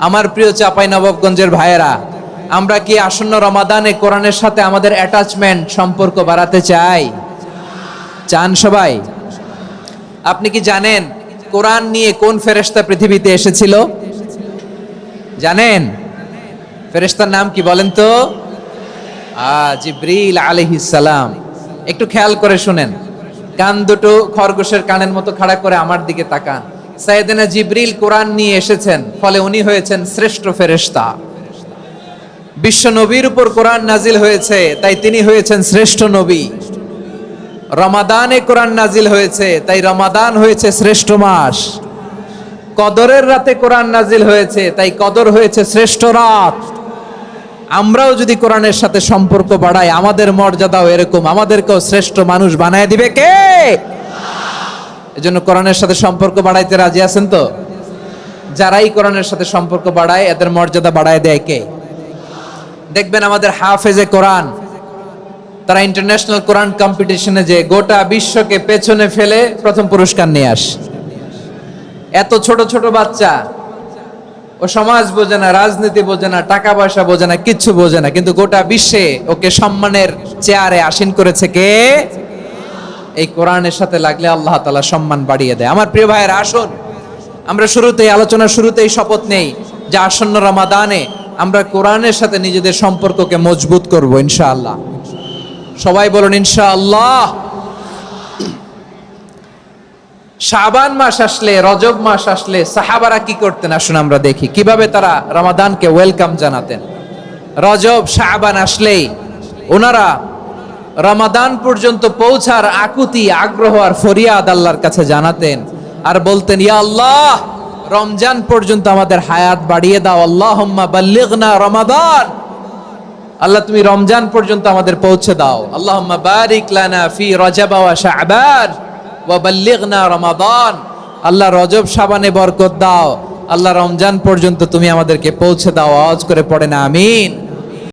আমার প্রিয় চাঁপাইনবাবগঞ্জের ভাইয়েরা, আমরা কি আসন্ন রমাদানে কোরআনের সাথে আমাদের অ্যাটাচমেন্ট সম্পর্ক বাড়াতে চাই? চান সবাই? আপনি কি জানেন কোরআন নিয়ে কোন ফেরেশতা পৃথিবীতে এসেছিল? জানেন ফেরেশতার নাম কি বলেন তো? জিবরিল আলাইহিস সালাম। একটু খেয়াল করে শুনেন, কান দুটো খরগোশের কানের মতো খাড়া করে আমার দিকে তাকান। সাইয়েদনা জিবরিল কোরআন নিয়ে এসেছেন, ফলে উনি হয়েছেন শ্রেষ্ঠ ফেরেশতা। বিশ্ব নবীর উপর কোরআন নাজিল হয়েছে, তাই তিনি হয়েছেন শ্রেষ্ঠ নবী। রমাদানে কোরআন নাজিল হয়েছে, তাই রমাদান হয়েছে শ্রেষ্ঠ মাস। কদরের রাতে কোরআন নাজিল হয়েছে, তাই কদর হয়েছে শ্রেষ্ঠ রাত। আমরাও যদি কোরআনের সাথে সম্পর্ক বাড়াই, আমাদের মর্যাদাও এরকম, আমাদেরকেও শ্রেষ্ঠ মানুষ বানায় দিবে কে? এজন্য কোরআনের সাথে সম্পর্ক বাড়াইতে রাজি আছেন তো? যারাই কোরআনের সাথে সম্পর্ক বাড়ায়, এদের মর্যাদা বাড়ায় দেয় কে? দেখবেন আমাদের হাফেজে কোরআন, তারা ইন্টারন্যাশনাল কোরআন কম্পিটিশনে যে গোটা বিশ্বকে পেছনে ফেলে প্রথম পুরস্কার নিয়ে আসে। এত ছোট ছোট বাচ্চা, ও সমাজ বোঝে না, রাজনীতি বোঝে না, টাকা পয়সা বোঝে না, কিচ্ছু বোঝে না, কিন্তু গোটা বিশ্বে ওকে সম্মানের চেয়ারে আসীন করেছে কে? এই কোরআনের সাথে লাগলে আল্লাহ তাআলা সম্মান বাড়িয়ে দেয়। আমার প্রিয় ভাইয়েরা, আসুন আমরা শুরুতেই, আলোচনার শুরুতেই শপথ নেই যে আসন্ন রমাদানে আমরা কোরআনের সাথে নিজেদের সম্পর্ককে মজবুত করব ইনশাআল্লাহ। সবাই বলুন ইনশাআল্লাহ। শাবান মাস আসলে, রজব মাস আসলে সাহাবারা কি করতেন? আসুন আমরা দেখি কিভাবে তারা রমাদানকে ওয়েলকাম জানাতেন। রজব শাবান আসলেই ওনারা রমাদান পর্যন্ত পৌঁছার আকুতি, আগ্রহ আর ফরিয়াদ আল্লাহর কাছে জানাতেন আর বলতেন, ইয়া আল্লাহ, রমজান পর্যন্ত আমাদের হায়াত বাড়িয়ে দাও। আল্লাহুম্মা বাল্লিগনা রমাদান, আল্লাহ তুমি রমজান পর্যন্ত আমাদের পৌঁছে দাও। আল্লাহুম্মা বারিক লানা ফি রজব ওয়া শাবান ওয়া বাল্লিগনা রমাদান, আল্লাহ রজব শাবানে বরকত দাও, আল্লাহ রমজান পর্যন্ত তুমি আমাদেরকে পৌঁছে দাও। আওয়াজ করে পড়েন আমিন।